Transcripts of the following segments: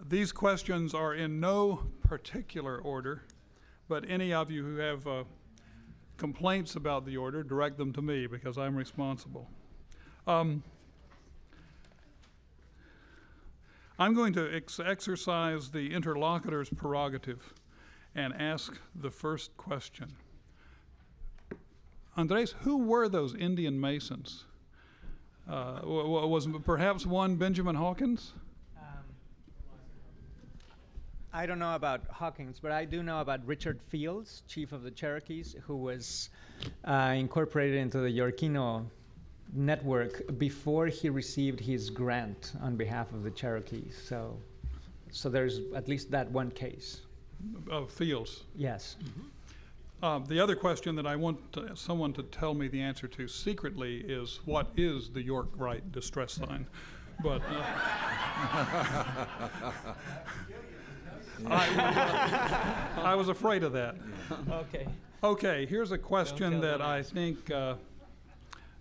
These questions are in no particular order, but any of you who have complaints about the order, direct them to me because I'm responsible. I'm going to exercise the interlocutor's prerogative and ask the first question. Andres, who were those Indian Masons? Was perhaps one Benjamin Hawkins? I don't know about Hawkins, but I do know about Richard Fields, chief of the Cherokees, who was incorporated into the Yorkino network before he received his grant on behalf of the Cherokees. So there's at least that one case. Of Fields? Yes. Mm-hmm. The other question that I want someone to tell me the answer to secretly is, what is the York Rite distress sign? But I was afraid of that. Okay. Okay, here's a question that I think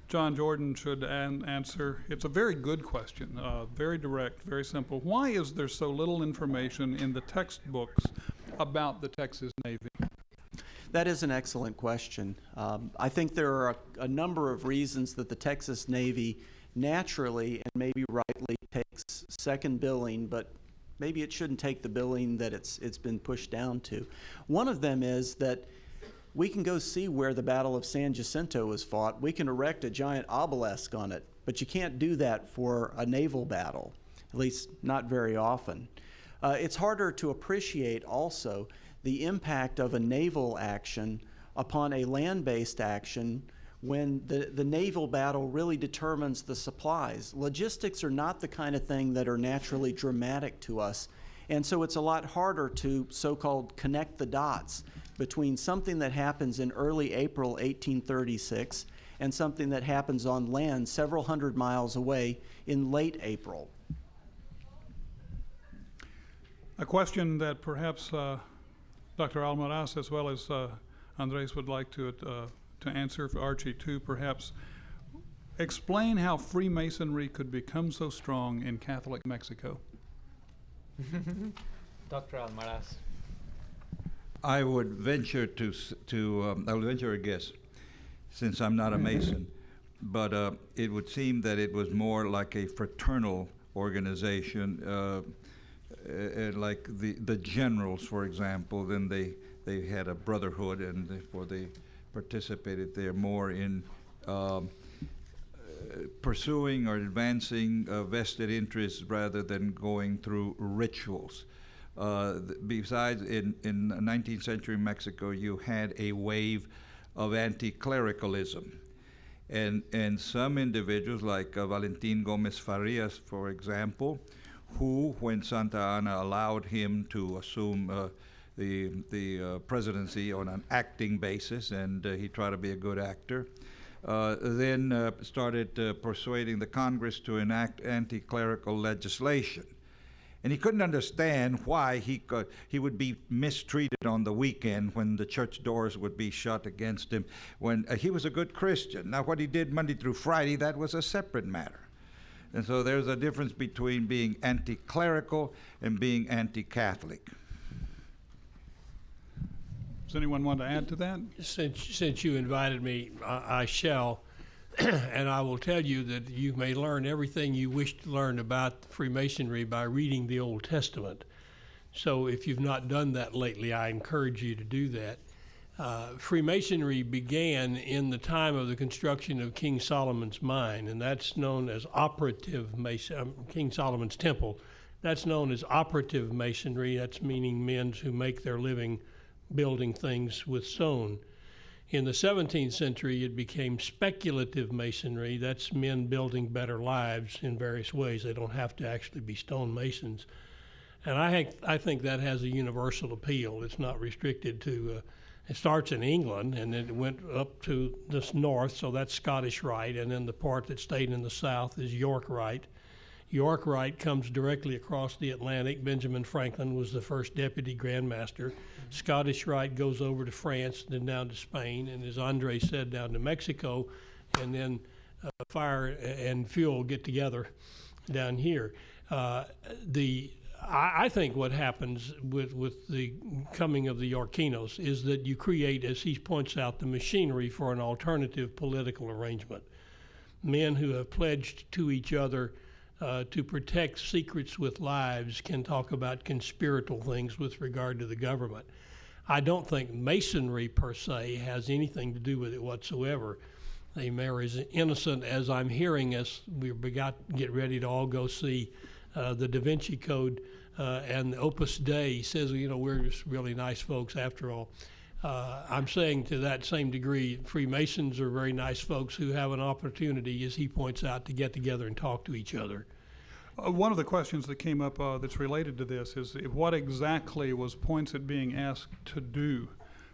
John Jordan should answer. It's a very good question, very direct, very simple. Why is there so little information in the textbooks about the Texas Navy? That is an excellent question. I think there are a number of reasons that the Texas Navy naturally and maybe rightly takes second billing, but maybe it shouldn't take the billing that it's been pushed down to. One of them is that we can go see where the Battle of San Jacinto was fought. We can erect a giant obelisk on it, but you can't do that for a naval battle, at least not very often. It's harder to appreciate also the impact of a naval action upon a land-based action when the naval battle really determines the supplies. Logistics are not the kind of thing that are naturally dramatic to us, and so it's a lot harder to so-called connect the dots between something that happens in early April 1836 and something that happens on land several hundred miles away in late April. A question that perhaps Dr. Almaraz as well as Andres would like to answer, for Archie too perhaps. Explain how Freemasonry could become so strong in Catholic Mexico. Dr. Almaraz. I would venture I would venture a guess, since I'm not a Mason, but it would seem that it was more like a fraternal organization, like the generals, for example. Then they had a brotherhood, and therefore they participated there more in pursuing or advancing vested interests rather than going through rituals. Besides, in 19th century Mexico, you had a wave of anti-clericalism. And some individuals, like Valentin Gomez Farias, for example, who, when Santa Anna allowed him to assume the presidency on an acting basis, and he tried to be a good actor, then started persuading the Congress to enact anti-clerical legislation. And he couldn't understand why he would be mistreated on the weekend when the church doors would be shut against him, when he was a good Christian. Now, what he did Monday through Friday, that was a separate matter. And so there's a difference between being anti-clerical and being anti-Catholic. Does anyone want to add to that? Since you invited me, I shall. And I will tell you that you may learn everything you wish to learn about Freemasonry by reading the Old Testament. So if you've not done that lately, I encourage you to do that. Freemasonry began in the time of the construction of King Solomon's mine, and that's known as operative Mason, King Solomon's temple. That's known as operative Masonry. That's meaning men who make their living building things with stone. In the 17th century, it became speculative Masonry. That's men building better lives in various ways. They don't have to actually be stone masons. And I think that has a universal appeal. It's not restricted to, it starts in England, and then it went up to the north, so that's Scottish Rite, and then the part that stayed in the south is York Rite. York Rite comes directly across the Atlantic. Benjamin Franklin was the first deputy Grand Master. Scottish Rite goes over to France, then down to Spain, and as Andre said, down to Mexico, and then fire and fuel get together down here. I think what happens with the coming of the Yorkinos is that you create, as he points out, the machinery for an alternative political arrangement. Men who have pledged to each other to protect secrets with lives can talk about conspiratorial things with regard to the government. I don't think Masonry per se has anything to do with it whatsoever. They are as innocent as I'm hearing us. We get ready to all go see the Da Vinci Code and the Opus Dei says, we're just really nice folks after all. I'm saying to that same degree, Freemasons are very nice folks who have an opportunity, as he points out, to get together and talk to each other. One of the questions that came up that's related to this is what exactly was Poinsett being asked to do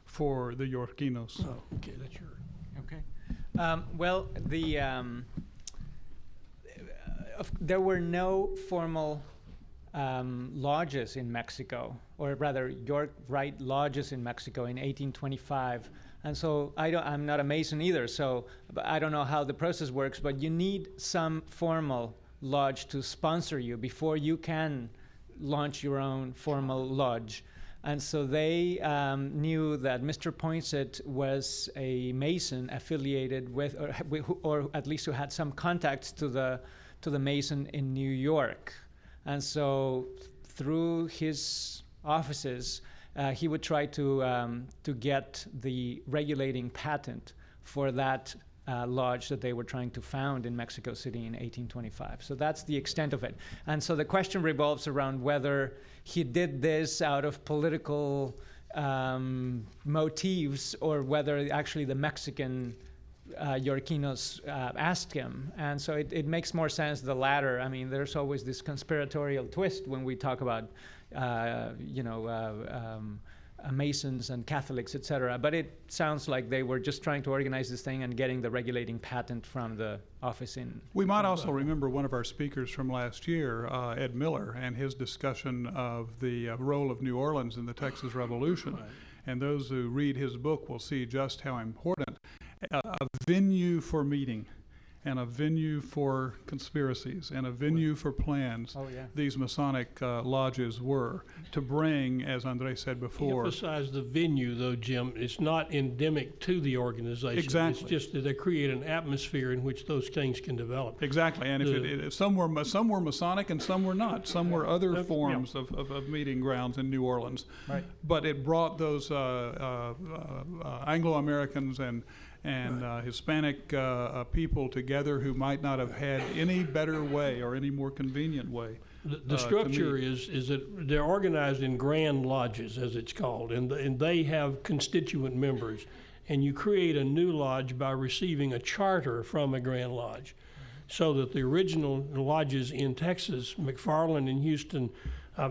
for the Yorkinos? Oh, okay, that's your... Okay. Well, there were no formal lodges in Mexico, or rather York Rite lodges in Mexico in 1825. And so I'm not a Mason either, so I don't know how the process works, but you need some formal lodge to sponsor you before you can launch your own formal lodge. And so they knew that Mr. Poinsett was a Mason affiliated with, or at least who had some contacts to the Mason in New York. And so through his offices, he would try to get the regulating patent for that lodge that they were trying to found in Mexico City in 1825. So that's the extent of it. And so the question revolves around whether he did this out of political motives or whether actually the Mexican Yorkinos asked him. And so it makes more sense the latter. I mean, there's always this conspiratorial twist when we talk about, Masons and Catholics, etc. But it sounds like they were just trying to organize this thing and getting the regulating patent from the office in... We might also remember one of our speakers from last year, Ed Miller, and his discussion of the role of New Orleans in the Texas Revolution. Right. And those who read his book will see just how important a venue for meeting and a venue for conspiracies and a venue for plans these Masonic lodges were to bring, as Andres said before. Emphasize the venue, though, Jim. It's not endemic to the organization. Exactly. It's just that they create an atmosphere in which those things can develop. Exactly, and if some were Masonic and some were not. Some were other forms of meeting grounds in New Orleans. Right. But it brought those Anglo-Americans and Hispanic people together who might not have had any better way or any more convenient way. The structure is that they're organized in grand lodges, as it's called, and they have constituent members. And you create a new lodge by receiving a charter from a grand lodge. So that the original lodges in Texas, McFarland in Houston,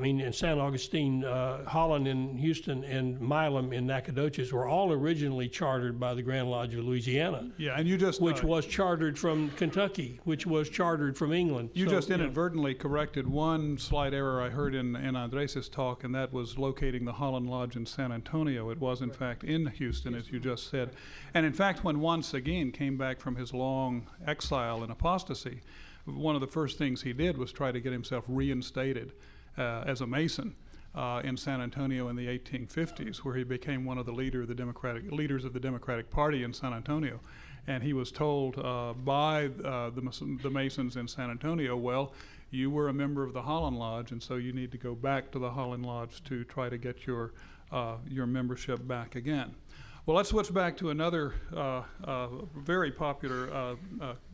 in San Augustine, Holland in Houston, and Milam in Nacogdoches were all originally chartered by the Grand Lodge of Louisiana. Yeah, and you just... which was chartered from Kentucky, which was chartered from England. You just inadvertently corrected one slight error I heard in Andres' talk, and that was locating the Holland Lodge in San Antonio. It was, in fact, in Houston, as you just said. And in fact, when Juan Seguin came back from his long exile and apostasy, one of the first things he did was try to get himself reinstated as a Mason in San Antonio in the 1850s, where he became one of the leaders of the Democratic Party in San Antonio. And he was told by the Masons in San Antonio, well, you were a member of the Holland Lodge, and so you need to go back to the Holland Lodge to try to get your membership back again. Well, let's switch back to another very popular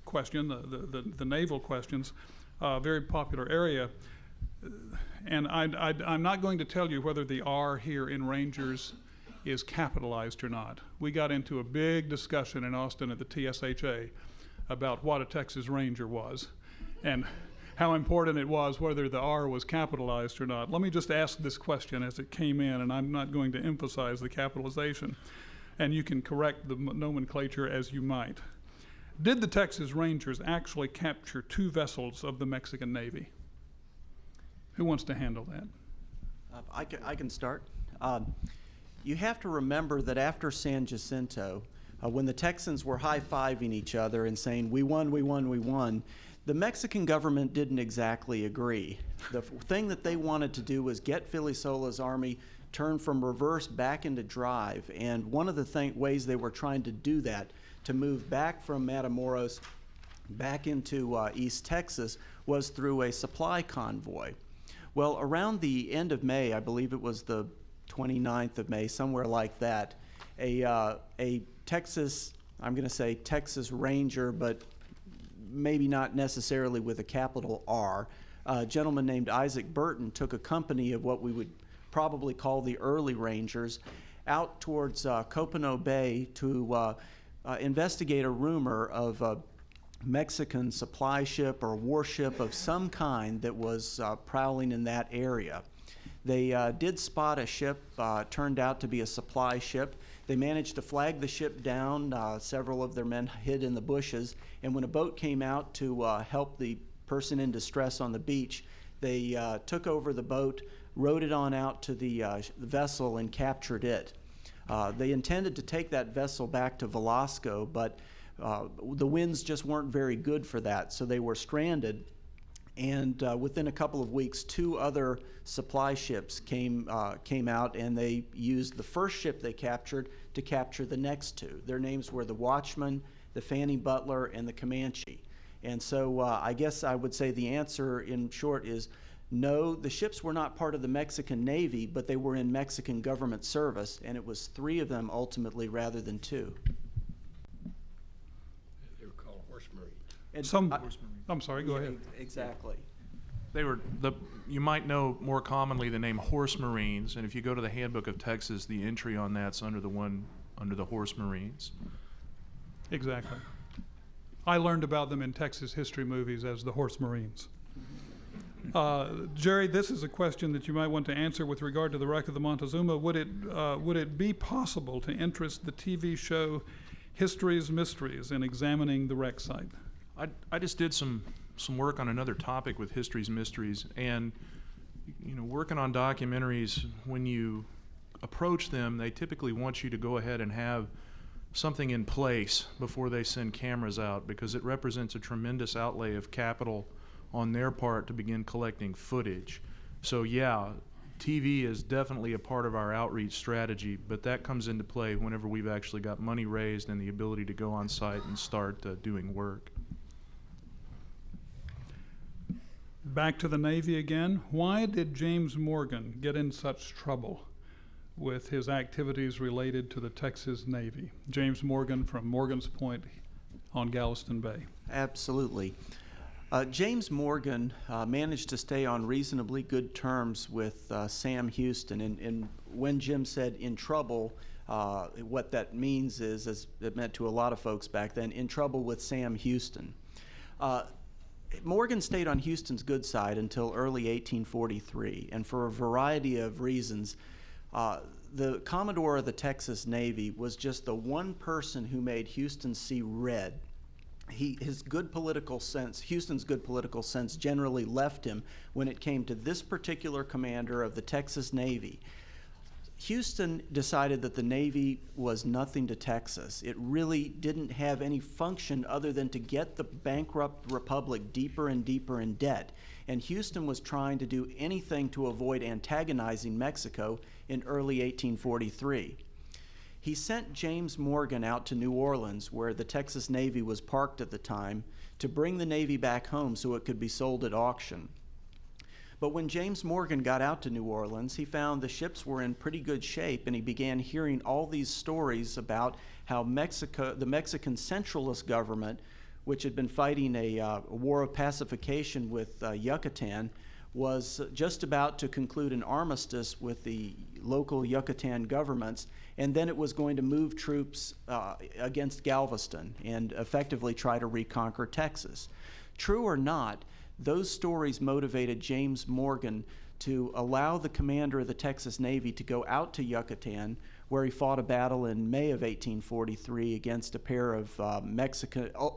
question, the naval questions, very popular area. And I'm not going to tell you whether the R here in Rangers is capitalized or not. We got into a big discussion in Austin at the TSHA about what a Texas Ranger was and how important it was whether the R was capitalized or not. Let me just ask this question as it came in, and I'm not going to emphasize the capitalization, and you can correct the nomenclature as you might. Did the Texas Rangers actually capture 2 vessels of the Mexican Navy? Who wants to handle that? I can start. You have to remember that after San Jacinto, when the Texans were high-fiving each other and saying, we won, we won, we won, The Mexican government didn't exactly agree. The thing that they wanted to do was get Filisola's army turned from reverse back into drive, and one of the ways they were trying to do that, to move back from Matamoros back into East Texas, was through a supply convoy. Well, around the end of May, I believe it was the 29th of May, somewhere like that, a Texas, I'm going to say Texas Ranger, but maybe not necessarily with a capital R, a gentleman named Isaac Burton took a company of what we would probably call the early Rangers out towards Copano Bay to investigate a rumor of a Mexican supply ship or warship of some kind that was prowling in that area. They did spot a ship, turned out to be a supply ship. They managed to flag the ship down. Several of their men hid in the bushes, and when a boat came out to help the person in distress on the beach, they took over the boat, rowed it on out to the vessel, and captured it. They intended to take that vessel back to Velasco, but the winds just weren't very good for that, so they were stranded. And within a couple of weeks, 2 other supply ships came out, and they used the first ship they captured to capture the next 2. Their names were the Watchman, the Fanny Butler, and the Comanche. And so I guess I would say the answer in short is no, the ships were not part of the Mexican Navy, but they were in Mexican government service, and it was 3 of them ultimately rather than 2. They were called Horse Marines. And I'm sorry, go ahead. Exactly. They were you might know more commonly the name Horse Marines, and if you go to the Handbook of Texas, the entry on that's under the Horse Marines. Exactly. I learned about them in Texas history movies as the Horse Marines. Jerry, this is a question that you might want to answer with regard to the wreck of the Montezuma. Would it be possible to interest the TV show History's Mysteries in examining the wreck site? I just did some work on another topic with History's Mysteries, and working on documentaries, when you approach them, they typically want you to go ahead and have something in place before they send cameras out, because it represents a tremendous outlay of capital on their part to begin collecting footage. So yeah, TV is definitely a part of our outreach strategy, but that comes into play whenever we've actually got money raised and the ability to go on site and start doing work. Back to the Navy again. Why did James Morgan get in such trouble with his activities related to the Texas Navy? James Morgan from Morgan's Point on Galveston Bay. Absolutely. James Morgan managed to stay on reasonably good terms with Sam Houston, and when Jim said in trouble, what that means is, as it meant to a lot of folks back then, in trouble with Sam Houston. Morgan stayed on Houston's good side until early 1843, and for a variety of reasons, the Commodore of the Texas Navy was just the one person who made Houston see red. Houston's good political sense generally left him when it came to this particular commander of the Texas Navy. Houston decided that the Navy was nothing to Texas. It really didn't have any function other than to get the bankrupt republic deeper and deeper in debt. And Houston was trying to do anything to avoid antagonizing Mexico in early 1843. He sent James Morgan out to New Orleans, where the Texas Navy was parked at the time, to bring the Navy back home so it could be sold at auction. But when James Morgan got out to New Orleans, he found the ships were in pretty good shape, and he began hearing all these stories about how the Mexican centralist government, which had been fighting a war of pacification with Yucatan, was just about to conclude an armistice with the local Yucatan governments, and then it was going to move troops against Galveston and effectively try to reconquer Texas. True or not, those stories motivated James Morgan to allow the commander of the Texas Navy to go out to Yucatan, where he fought a battle in May of 1843 against a pair of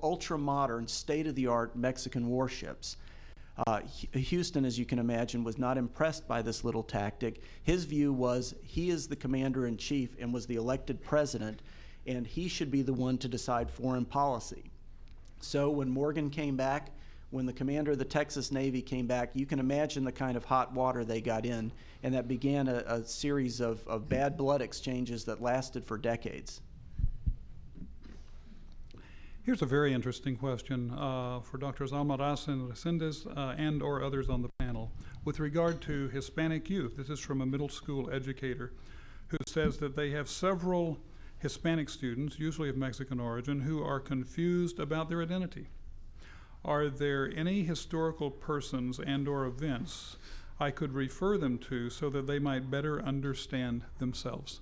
ultra-modern, state-of-the-art Mexican warships. Houston, as you can imagine, was not impressed by this little tactic. His view was he is the commander-in-chief and was the elected president, and he should be the one to decide foreign policy. So when Morgan came back when the commander of the Texas Navy came back, you can imagine the kind of hot water they got in, and that began a series of bad blood exchanges that lasted for decades. Here's a very interesting question for Drs. Almaraz and Resendez and or others on the panel. With regard to Hispanic youth, this is from a middle school educator who says that they have several Hispanic students, usually of Mexican origin, who are confused about their identity. Are there any historical persons and or events I could refer them to so that they might better understand themselves?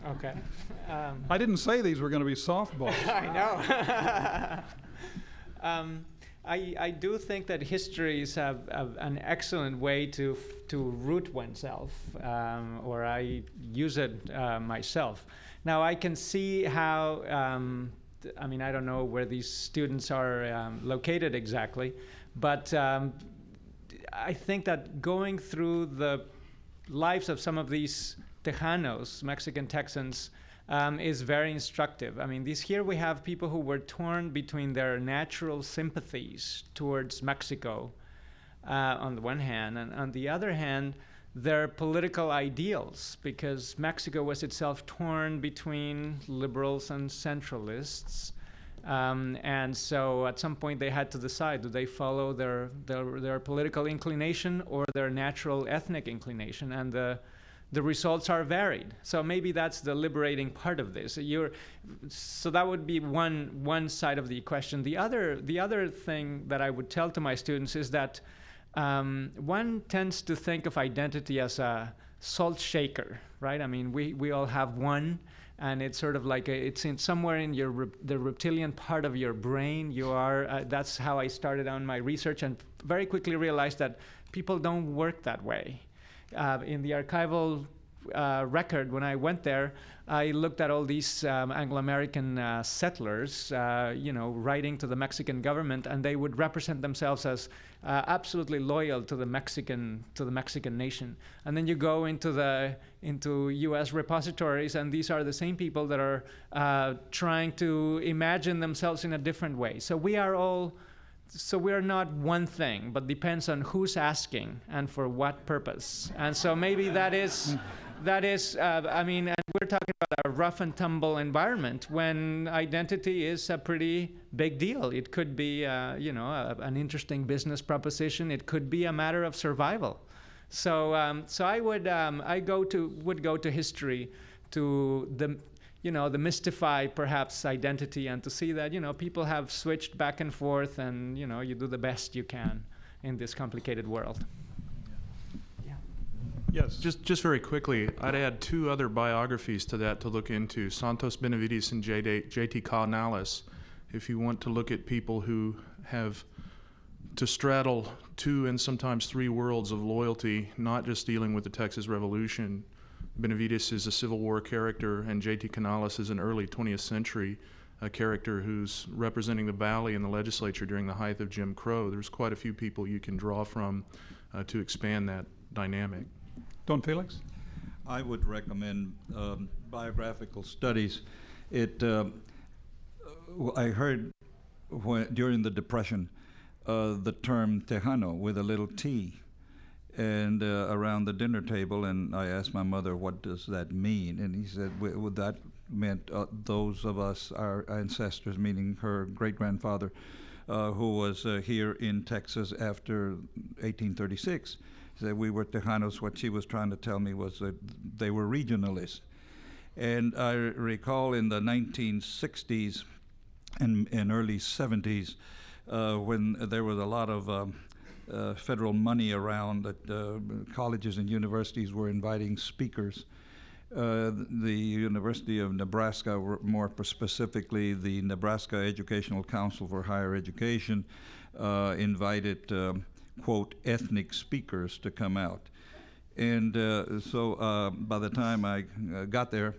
Okay. I didn't say these were going to be softballs. I know. I do think that histories have an excellent way to root oneself, or I use it myself. Now I can see how, I mean, I don't know where these students are located exactly, but I think that going through the lives of some of these Tejanos, Mexican Texans, is very instructive. I mean, here we have people who were torn between their natural sympathies towards Mexico on the one hand, and on the other hand, their political ideals, because Mexico was itself torn between liberals and centralists. And so at some point they had to decide, do they follow their political inclination or their natural ethnic inclination? And the results are varied. So maybe that's the liberating part of this. So that would be one side of the equation. The other thing that I would tell to my students is that one tends to think of identity as a salt shaker, right? I mean, we all have one, and it's sort of like it's in somewhere in the reptilian part of your brain. You are. That's how I started on my research, and very quickly realized that people don't work that way. In the archival record, when I went there, I looked at all these Anglo-American settlers, writing to the Mexican government, and they would represent themselves as absolutely loyal to the Mexican nation. And then you go into U.S. repositories, and these are the same people that are trying to imagine themselves in a different way. So we are not one thing, but depends on who's asking and for what purpose. And so maybe that is, I mean, and we're talking about a rough and tumble environment when identity is a pretty big deal. It could be, an interesting business proposition. It could be a matter of survival. So I would go to history to demystify perhaps identity, and to see that, people have switched back and forth, and, you do the best you can in this complicated world. Yeah. Yes. Just very quickly, I'd add two other biographies to that to look into: Santos Benavides and J.T. Canales. If you want to look at people who have to straddle two and sometimes three worlds of loyalty, not just dealing with the Texas Revolution. Benavides is a Civil War character, and J.T. Canales is an early 20th century character who's representing the Valley in the legislature during the height of Jim Crow. There's quite a few people you can draw from to expand that dynamic. Don Felix? I would recommend biographical studies. I heard during the Depression the term Tejano with a little T. And around the dinner table, and I asked my mother, what does that mean? And he said, well, that meant those of us, our ancestors, meaning her great-grandfather, who was here in Texas after 1836. He said, we were Tejanos. What she was trying to tell me was that they were regionalists. And I recall in the 1960s and early 70s, when there was a lot of federal money around, that colleges and universities were inviting speakers. The University of Nebraska, more specifically the Nebraska Educational Council for Higher Education, invited, quote, ethnic speakers to come out. And so by the time I got there,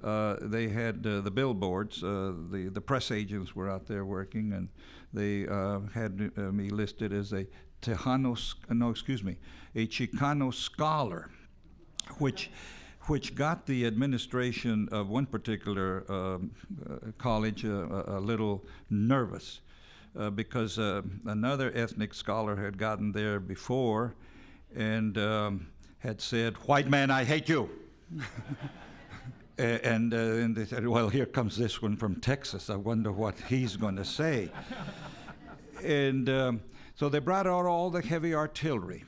they had the billboards, the press agents were out there working, and they had me listed as a a Chicano scholar, which which got the administration of one particular college a little nervous because another ethnic scholar had gotten there before and had said, "White man, I hate you." And they said, "Well, here comes this one from Texas. I wonder what he's going to say." And so they brought out all the heavy artillery.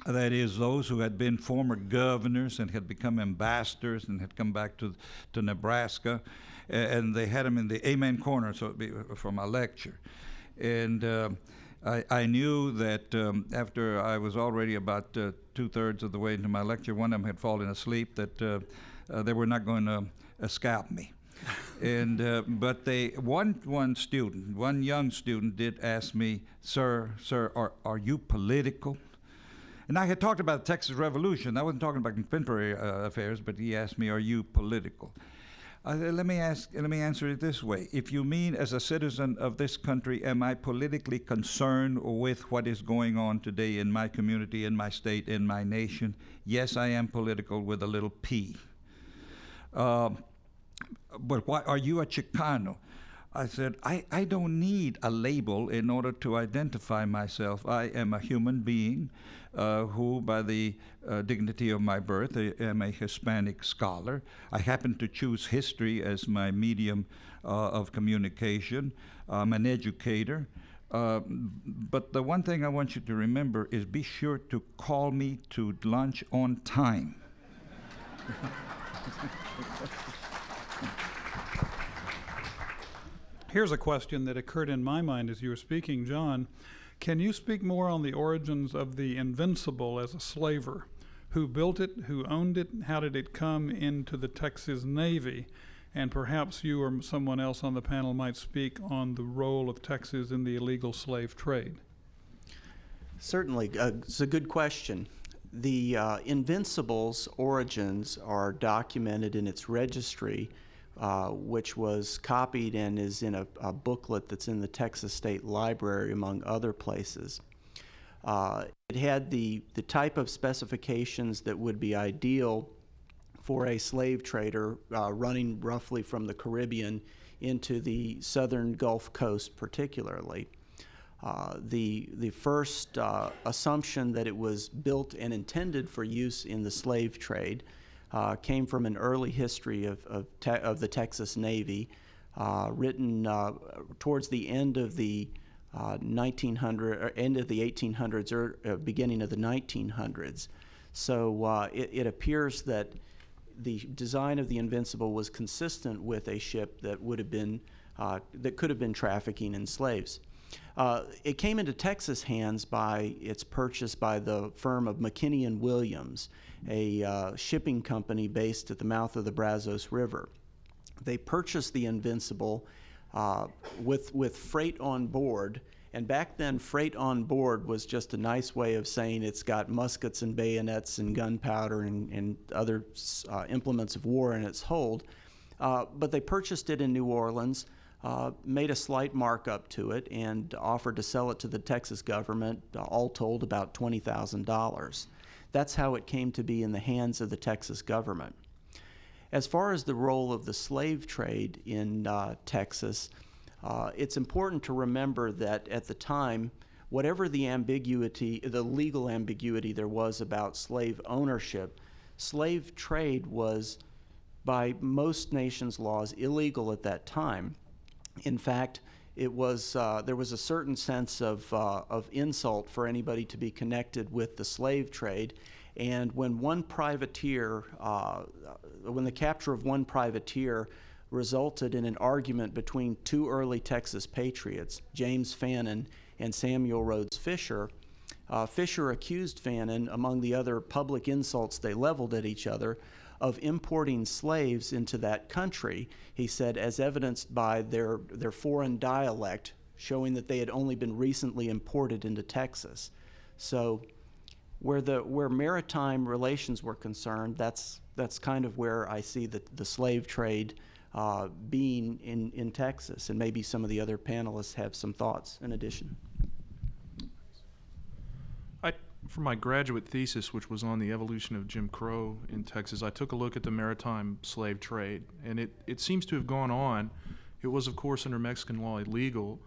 That is, those who had been former governors and had become ambassadors and had come back to Nebraska, and they had them in the amen corner, so it'd be for my lecture. And I knew that after I was already about 2/3 of the way into my lecture, one of them had fallen asleep, that they were not going to scalp me. And but one young student did ask me, sir, are you political?" And I had talked about the Texas Revolution. I wasn't talking about contemporary affairs, but he asked me, "Are you political?" I said, let me answer it this way. If you mean as a citizen of this country, am I politically concerned with what is going on today in my community, in my state, in my nation? Yes, I am political with a little p. But why are you a Chicano? I said, I don't need a label in order to identify myself. I am a human being who, by the dignity of my birth, I am a Hispanic scholar. I happen to choose history as my medium of communication. I'm an educator. But the one thing I want you to remember is be sure to call me to lunch on time. Here's a question that occurred in my mind as you were speaking, John. Can you speak more on the origins of the Invincible as a slaver? Who built it? Who owned it? How did it come into the Texas Navy? And perhaps you or someone else on the panel might speak on the role of Texas in the illegal slave trade. Certainly. It's a good question. The Invincible's origins are documented in its registry, which was copied and is in a booklet that's in the Texas State Library, among other places. It had the type of specifications that would be ideal for a slave trader running roughly from the Caribbean into the southern Gulf Coast particularly. The first assumption that it was built and intended for use in the slave trade came from an early history of the Texas Navy, written towards the end of the 1800s or beginning of the 1900s. So it appears that the design of the Invincible was consistent with a ship that would have been that could have been trafficking in slaves. It came into Texas hands by its purchase by the firm of McKinney & Williams, a shipping company based at the mouth of the Brazos River. They purchased the Invincible with freight on board, and back then freight on board was just a nice way of saying it's got muskets and bayonets and gunpowder and other implements of war in its hold. But they purchased it in New Orleans, made a slight markup to it, and offered to sell it to the Texas government, all told about $20,000. That's how it came to be in the hands of the Texas government. As far as the role of the slave trade in Texas, it's important to remember that at the time, whatever the ambiguity, the legal ambiguity there was about slave ownership, slave trade was, by most nations' laws, illegal at that time. In fact, it was there was a certain sense of insult for anybody to be connected with the slave trade, and when one privateer, when the capture of one privateer resulted in an argument between two early Texas patriots, James Fannin and Samuel Rhodes Fisher, Fisher accused Fannin, among the other public insults they leveled at each other, of importing slaves into that country, he said, as evidenced by their foreign dialect, showing that they had only been recently imported into Texas. So where maritime relations were concerned, that's kind of where I see the slave trade being in Texas, and maybe some of the other panelists have some thoughts in addition. for my graduate thesis, which was on the evolution of Jim Crow in Texas, I took a look at the maritime slave trade, and it seems to have gone on. It was, of course, under Mexican law illegal,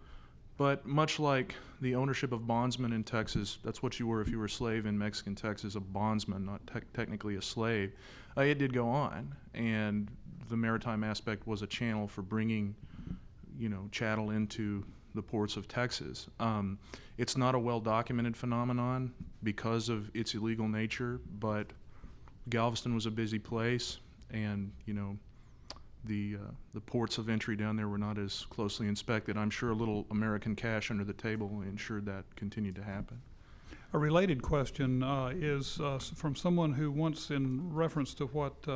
but much like the ownership of bondsmen in Texas, that's what you were if you were a slave in Mexican Texas, a bondsman, not technically a slave. It did go on, and the maritime aspect was a channel for bringing, chattel into the ports of Texas. It's not a well-documented phenomenon because of its illegal nature, but Galveston was a busy place, and the ports of entry down there were not as closely inspected. I'm sure a little American cash under the table ensured that continued to happen. A related question is from someone who once, in reference to what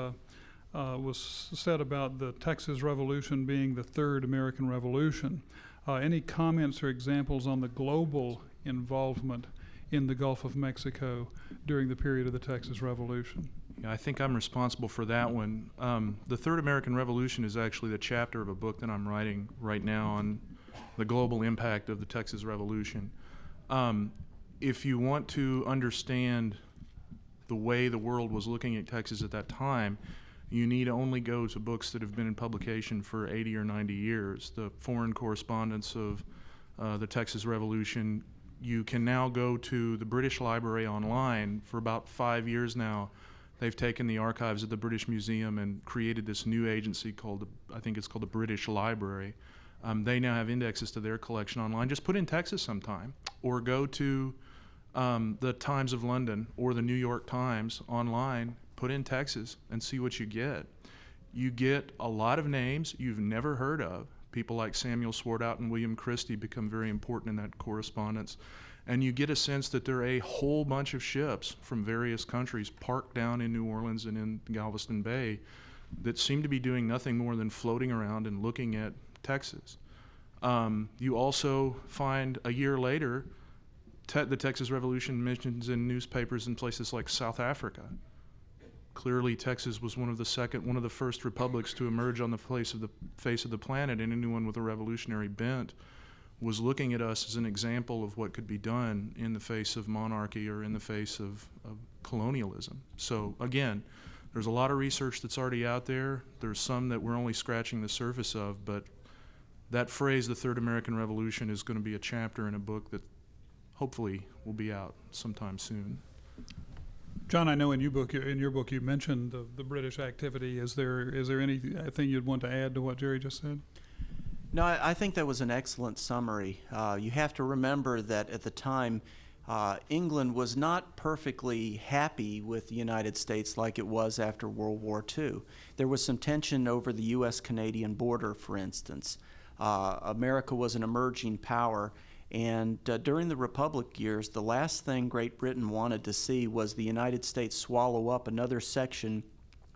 was said about the Texas Revolution being the third American Revolution, any comments or examples on the global involvement in the Gulf of Mexico during the period of the Texas Revolution? Yeah, I think I'm responsible for that one. The Third American Revolution is actually the chapter of a book that I'm writing right now on the global impact of the Texas Revolution. If you want to understand the way the world was looking at Texas at that time, you need only go to books that have been in publication for 80 or 90 years. The foreign correspondence of the Texas Revolution. You can now go to the British Library online. For about 5 years now, they've taken the archives of the British Museum and created this new agency called, I think it's called the British Library. They now have indexes to their collection online. Just put in Texas sometime, or go to the Times of London or the New York Times online, put in Texas, and see what you get. You get a lot of names you've never heard of. People like Samuel Swartout and William Christie become very important in that correspondence. And you get a sense that there are a whole bunch of ships from various countries parked down in New Orleans and in Galveston Bay that seem to be doing nothing more than floating around and looking at Texas. You also find a year later, the Texas Revolution mentions in newspapers in places like South Africa. Clearly, Texas was one of the first republics to emerge on the face of the planet, and anyone with a revolutionary bent was looking at us as an example of what could be done in the face of monarchy or in the face of colonialism. So again, there's a lot of research that's already out there. There's some that we're only scratching the surface of, but that phrase, the Third American Revolution, is going to be a chapter in a book that hopefully will be out sometime soon. John, I know in your book you mentioned the British activity. Is there anything you'd want to add to what Jerry just said? No, I think that was an excellent summary. You have to remember that at the time, England was not perfectly happy with the United States like it was after World War II. There was some tension over the U.S.-Canadian border, for instance. America was an emerging power, and during the Republic years, the last thing Great Britain wanted to see was the United States swallow up another section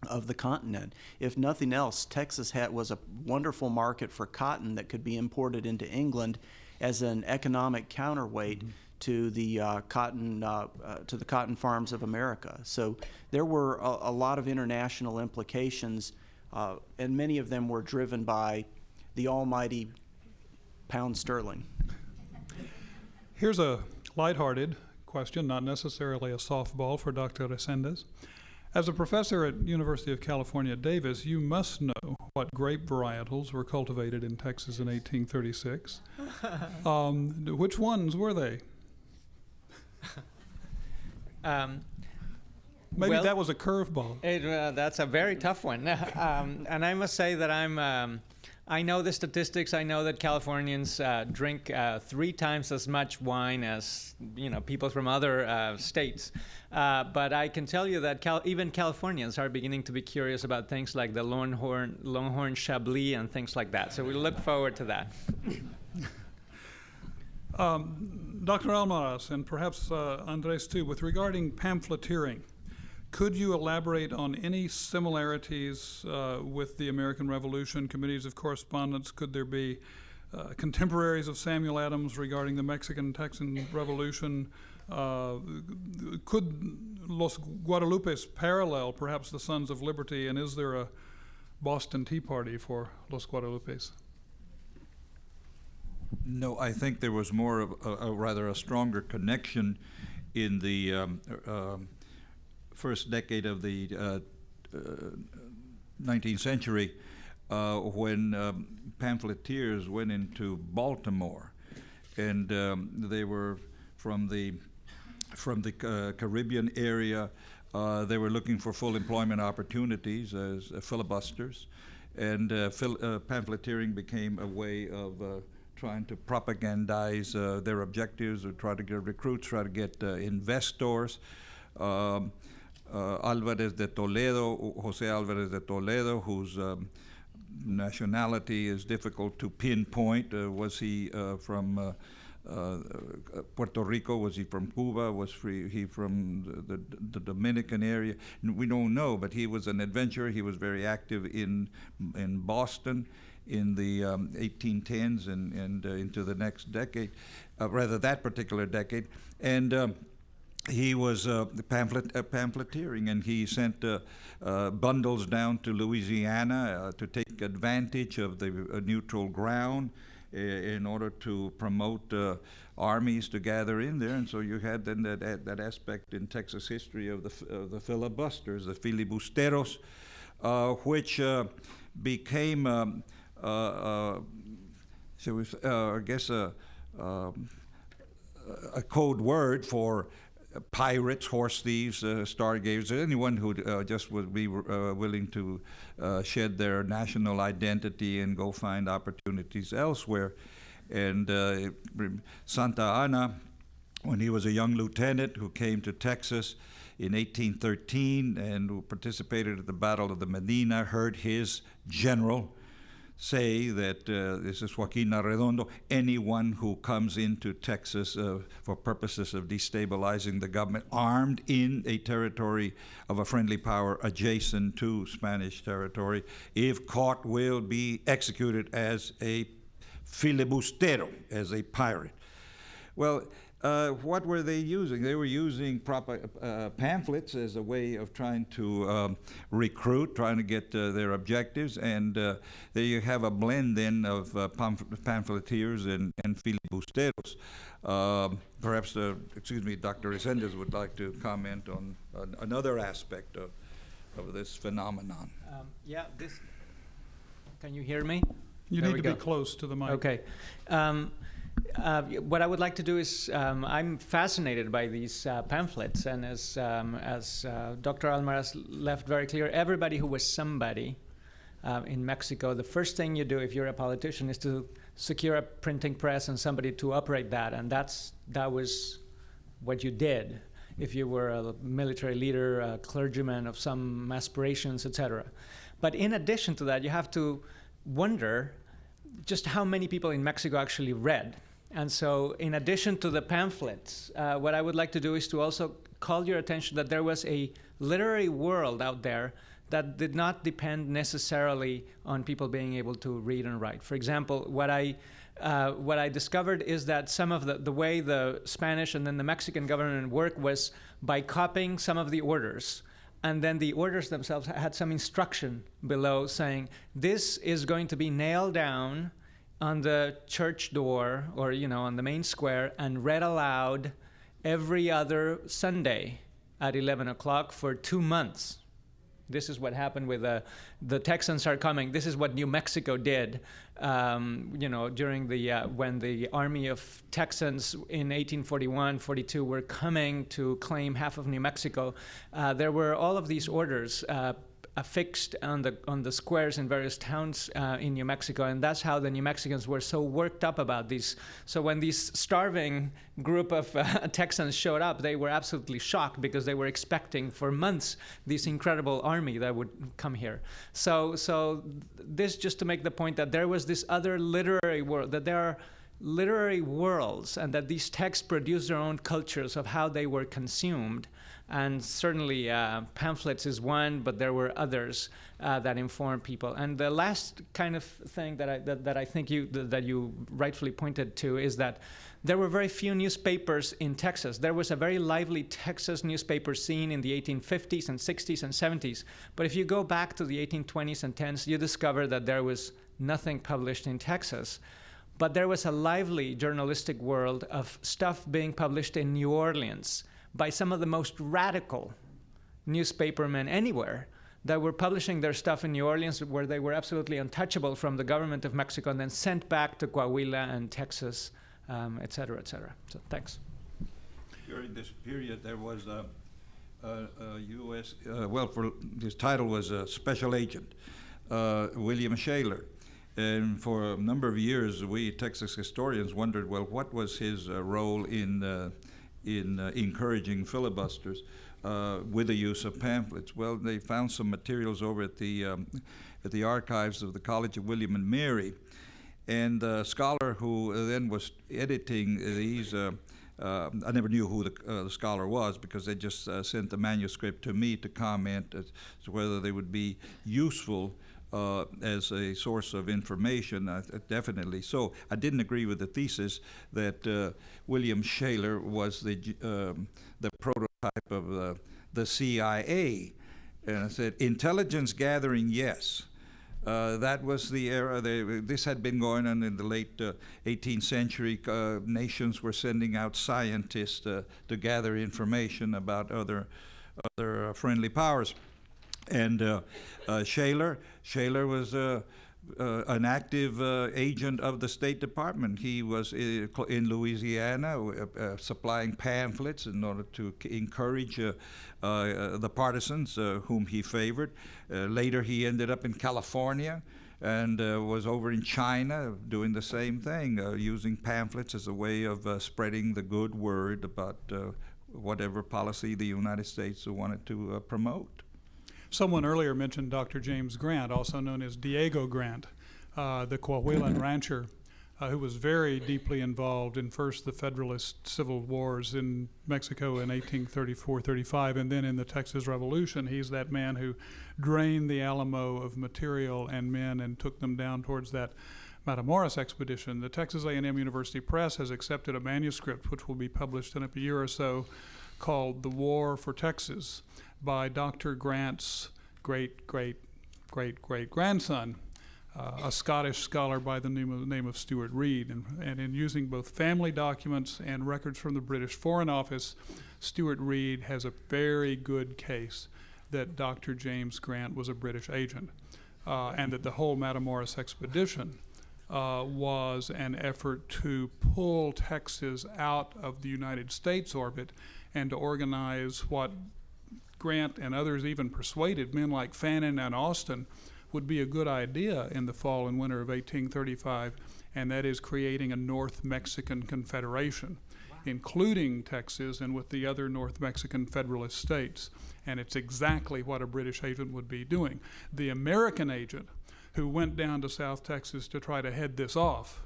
of the continent. If nothing else, Texas was a wonderful market for cotton that could be imported into England as an economic counterweight to the cotton farms of America. So there were a lot of international implications, and many of them were driven by the almighty pound sterling. Here's a lighthearted question, not necessarily a softball, for Dr. Resendez. As a professor at University of California, Davis, you must know what grape varietals were cultivated in Texas in 1836. Which ones were they? Maybe Well, that was a curveball. That's a very tough one. And I must say that I know the statistics. I know that Californians drink 3 times as much wine as people from other states. But I can tell you that even Californians are beginning to be curious about things like the Longhorn Chablis and things like that. So we look forward to that. Dr. Almaraz, and perhaps Andres too, with regarding pamphleteering, could you elaborate on any similarities with the American Revolution, committees of correspondence? Could there be contemporaries of Samuel Adams regarding the Mexican-Texan Revolution? Could Los Guadalupes parallel perhaps the Sons of Liberty, and is there a Boston Tea Party for Los Guadalupes? No, I think there was more of a rather a stronger connection in the first decade of the 19th century when pamphleteers went into Baltimore, and they were from the Caribbean area. They were looking for full employment opportunities as filibusters, and pamphleteering became a way of trying to propagandize their objectives, or try to get recruits, try to get investors. Alvarez de Toledo, Jose Alvarez de Toledo, whose nationality is difficult to pinpoint. Was he from Puerto Rico? Was he from Cuba? Was he from the Dominican area? We don't know, but he was an adventurer. He was very active in Boston in the 1810s and into the next decade, rather that particular decade. And he was pamphleteering, and he sent bundles down to Louisiana to take advantage of the neutral ground in order to promote armies to gather in there. And so you had then that aspect in Texas history of the filibusters, the filibusteros, which became, I guess, a code word for pirates, horse thieves, stargazers, anyone who just would be willing to shed their national identity and go find opportunities elsewhere. And Santa Anna, when he was a young lieutenant who came to Texas in 1813 and who participated at the Battle of the Medina, heard his general say that, this is Joaquin Arredondo, anyone who comes into Texas for purposes of destabilizing the government, armed in a territory of a friendly power adjacent to Spanish territory, if caught, will be executed as a filibustero, as a pirate. Well, what were they using? They were using pamphlets as a way of trying to recruit, trying to get their objectives, and there you have a blend then of pamphleteers and filibusteros. Perhaps, Dr. Resendez would like to comment on another aspect of this phenomenon. Can you hear me? You There need we to go. be close to the mic. Okay. What I would like to do is, I'm fascinated by these pamphlets, and as Dr. Almaraz left very clear, everybody who was somebody in Mexico, the first thing you do if you're a politician is to secure a printing press and somebody to operate that, and that was what you did if you were a military leader, a clergyman of some aspirations, etc. But in addition to that, you have to wonder just how many people in Mexico actually read. And so in addition to the pamphlets, what I would like to do is to also call your attention that there was a literary world out there that did not depend necessarily on people being able to read and write. For example, what I discovered is that some of the way the Spanish and then the Mexican government worked was by copying some of the orders. And then the orders themselves had some instruction below saying, this is going to be nailed down on the church door or, on the main square and read aloud every other Sunday at 11 o'clock for 2 months. This is what happened with the Texans are coming. This is what New Mexico did, during when the army of Texans in 1841-42 were coming to claim half of New Mexico. There were all of these orders affixed on the squares in various towns in New Mexico, and that's how the New Mexicans were so worked up about these. So when this starving group of Texans showed up, they were absolutely shocked because they were expecting for months this incredible army that would come here. So this just to make the point that there was this other literary world, that there are literary worlds, and that these texts produce their own cultures of how they were consumed. And certainly pamphlets is one, but there were others that informed people. And the last kind of thing that I think that you rightfully pointed to is that there were very few newspapers in Texas. There was a very lively Texas newspaper scene in the 1850s and 60s and 70s. But if you go back to the 1820s and 10s, you discover that there was nothing published in Texas. But there was a lively journalistic world of stuff being published in New Orleans by some of the most radical newspapermen anywhere that were publishing their stuff in New Orleans, where they were absolutely untouchable from the government of Mexico, and then sent back to Coahuila and Texas, et cetera, et cetera. So thanks. During this period, there was a U.S., his title was a special agent, William Shaler. And for a number of years, we Texas historians wondered, well, what was his role in encouraging filibusters with the use of pamphlets? Well, they found some materials over at the archives of the College of William and Mary, and the scholar who then was editing these. I never knew who the scholar was, because they just sent the manuscript to me to comment as to whether they would be useful as a source of information. Definitely. So I didn't agree with the thesis that William Shaler was the prototype of the CIA. And I said, intelligence gathering, yes. That was the era. This had been going on in the late 18th century. Nations were sending out scientists to gather information about other friendly powers. And Shaler was an active agent of the State Department. He was in Louisiana supplying pamphlets in order to encourage the partisans whom he favored. Later he ended up in California and was over in China doing the same thing, using pamphlets as a way of spreading the good word about whatever policy the United States wanted to promote. Someone earlier mentioned Dr. James Grant, also known as Diego Grant, the Coahuilan rancher, who was very deeply involved in first the Federalist civil wars in Mexico in 1834-35, and then in the Texas Revolution. He's that man who drained the Alamo of material and men and took them down towards that Matamoros expedition. The Texas A&M University Press has accepted a manuscript, which will be published in a year or so, called The War for Texas, by Dr. Grant's great-great-great-great-grandson, a Scottish scholar by the name of Stuart Reid. And in using both family documents and records from the British Foreign Office, Stuart Reid has a very good case that Dr. James Grant was a British agent, and that the whole Matamoros expedition was an effort to pull Texas out of the United States orbit and to organize what Grant and others even persuaded men like Fannin and Austin would be a good idea in the fall and winter of 1835, and that is creating a North Mexican Confederation, including Texas and with the other North Mexican Federalist states. And it's exactly what a British agent would be doing. The American agent who went down to South Texas to try to head this off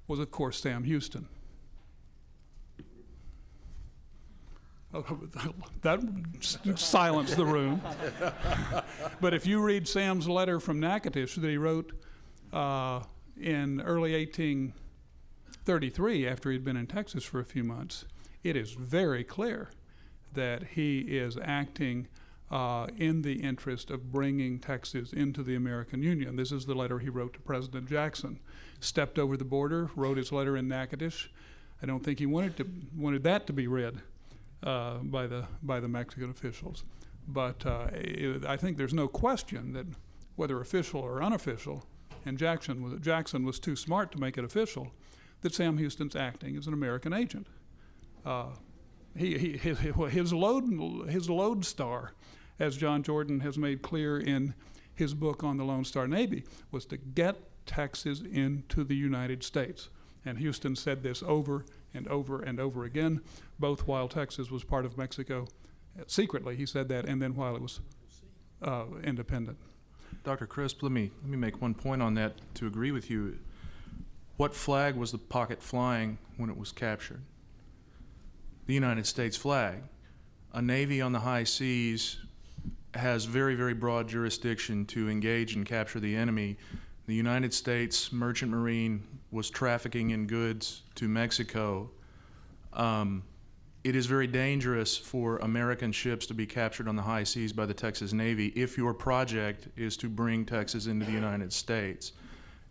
was, of course, Sam Houston. That silenced the room. But if you read Sam's letter from Natchitoches that he wrote in early 1833, after he'd been in Texas for a few months, it is very clear that he is acting in the interest of bringing Texas into the American Union. This is the letter he wrote to President Jackson. Stepped over the border, wrote his letter in Natchitoches. I don't think he wanted that to be read by the Mexican officials. But I think there's no question that whether official or unofficial, and Jackson was too smart to make it official, that Sam Houston's acting as an American agent. His lodestar, as John Jordan has made clear in his book on the Lone Star Navy, was to get Texas into the United States. And Houston said this over and over and over again, both while Texas was part of Mexico. Secretly, he said that, and then while it was independent. Dr. Crisp, let me make one point on that to agree with you. What flag was the pocket flying when it was captured? The United States flag. A Navy on the high seas has very, very broad jurisdiction to engage and capture the enemy. The United States Merchant Marine was trafficking in goods to Mexico. It is very dangerous for American ships to be captured on the high seas by the Texas Navy if your project is to bring Texas into the United States.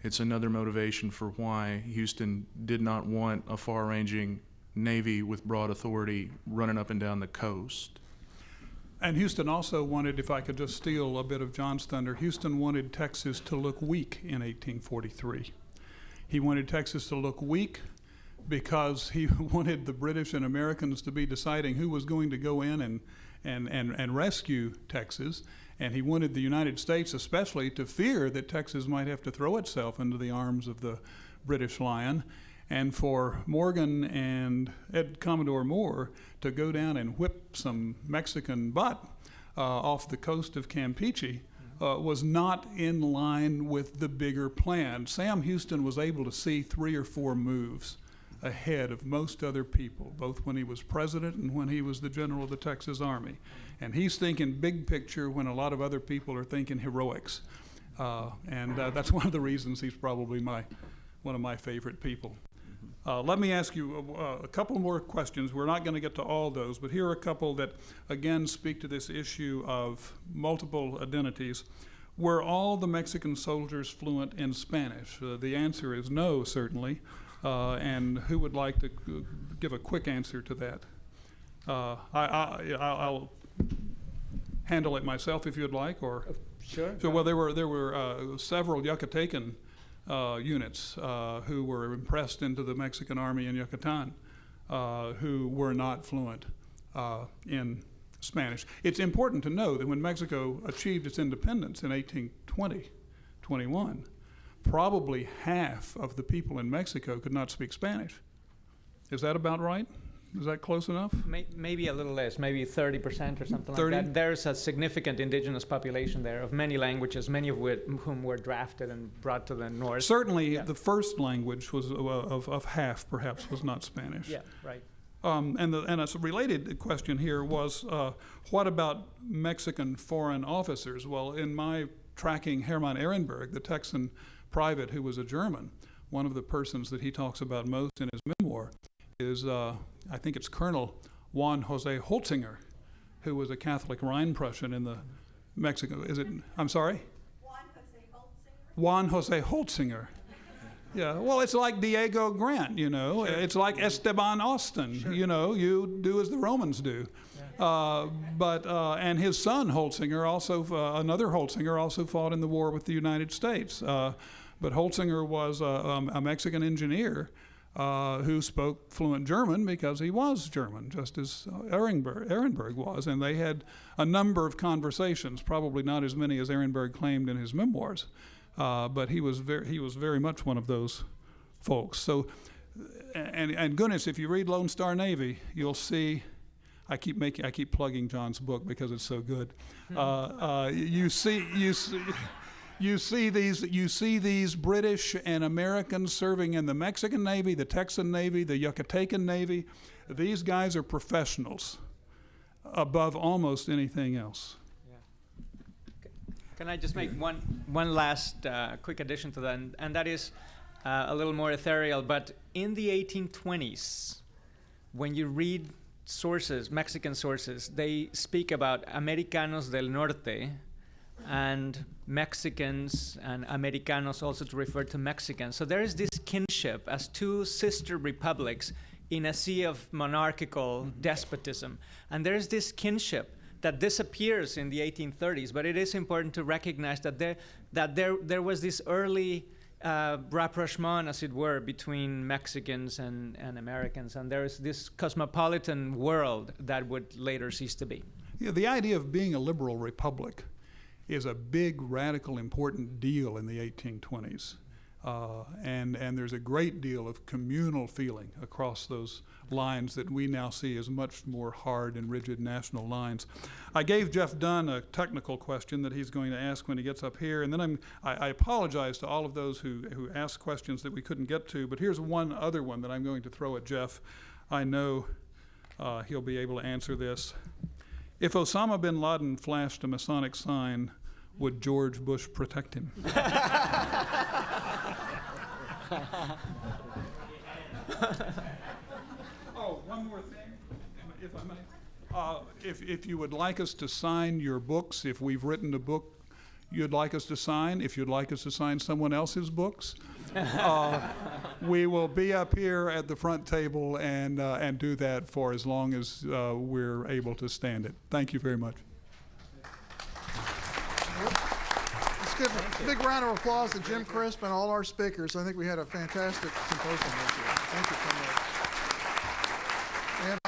It's another motivation for why Houston did not want a far-ranging navy with broad authority running up and down the coast. And Houston also wanted, if I could just steal a bit of John's thunder, Houston wanted Texas to look weak in 1843. He wanted Texas to look weak because he wanted the British and Americans to be deciding who was going to go in and rescue Texas. And he wanted the United States especially to fear that Texas might have to throw itself into the arms of the British Lion, and for Morgan and Commodore Moore to go down and whip some Mexican butt off the coast of Campeche was not in line with the bigger plan. Sam Houston was able to see 3 or 4 moves ahead of most other people, both when he was president and when he was the general of the Texas Army. And he's thinking big picture when a lot of other people are thinking heroics. And that's one of the reasons he's probably one of my favorite people. Let me ask you a couple more questions. We're not going to get to all those, but here are a couple that, again, speak to this issue of multiple identities. Were all the Mexican soldiers fluent in Spanish? The answer is no, certainly. And who would like to give a quick answer to that? I'll handle it myself if you'd like, or Sure. so. Well, there were several Yucatecan units who were impressed into the Mexican army in Yucatan who were not fluent in Spanish. It's important to know that when Mexico achieved its independence in 1821, probably half of the people in Mexico could not speak Spanish. Is that about right? Is that close enough? Maybe a little less, maybe 30% or something 30? like that. There's a significant indigenous population there of many languages, many of whom were drafted and brought to the north. Certainly, Yeah. the first language was of half, perhaps, was not Spanish. Yeah, right. And a related question here was, what about Mexican foreign officers? Well, in my tracking Hermann Ehrenberg, the Texan private who was a German, one of the persons that he talks about most in his memoir is, I think it's Colonel Juan Jose Holtzinger, who was a Catholic Rhine Prussian in the Mexico. Is it? I'm sorry? Juan Jose Holtzinger. Yeah, well, it's like Diego Grant, you know. Sure. It's like Esteban Austin, sure. You know, you do as the Romans do. Yeah. And his son, Holtzinger, also, another Holtzinger, also fought in the war with the United States. But Holtzinger was a Mexican engineer who spoke fluent German because he was German, just as Ehrenberg was. And they had a number of conversations, probably not as many as Ehrenberg claimed in his memoirs. But he was very much one of those folks. So, and goodness, if you read Lone Star Navy, you'll see. I keep plugging John's book because it's so good. You see these British and Americans serving in the Mexican Navy, the Texan Navy, the Yucatecan Navy. These guys are professionals above almost anything else. Can I just make one last quick addition to that, and that is a little more ethereal, but in the 1820s, when you read sources, Mexican sources, they speak about Americanos del Norte and Mexicans and Americanos also to refer to Mexicans. So there is this kinship as two sister republics in a sea of monarchical despotism. And there is this kinship that disappears in the 1830s, but it is important to recognize that there was this early rapprochement, as it were, between Mexicans and Americans, and there is this cosmopolitan world that would later cease to be. Yeah, the idea of being a liberal republic is a big, radical, important deal in the 1820s. And there's a great deal of communal feeling across those lines that we now see as much more hard and rigid national lines. I gave Jeff Dunn a technical question that he's going to ask when he gets up here, and then I apologize to all of those who asked questions that we couldn't get to, but here's one other one that I'm going to throw at Jeff. I know he'll be able to answer this. If Osama bin Laden flashed a Masonic sign, would George Bush protect him? Oh, one more thing, if I may. If you would like us to sign your books, if we've written a book you'd like us to sign, if you'd like us to sign someone else's books, we will be up here at the front table and do that for as long as we're able to stand it. Thank you very much. Let's give a big round of applause to Jim Crisp and all our speakers. I think we had a fantastic symposium this year. Thank you so much. And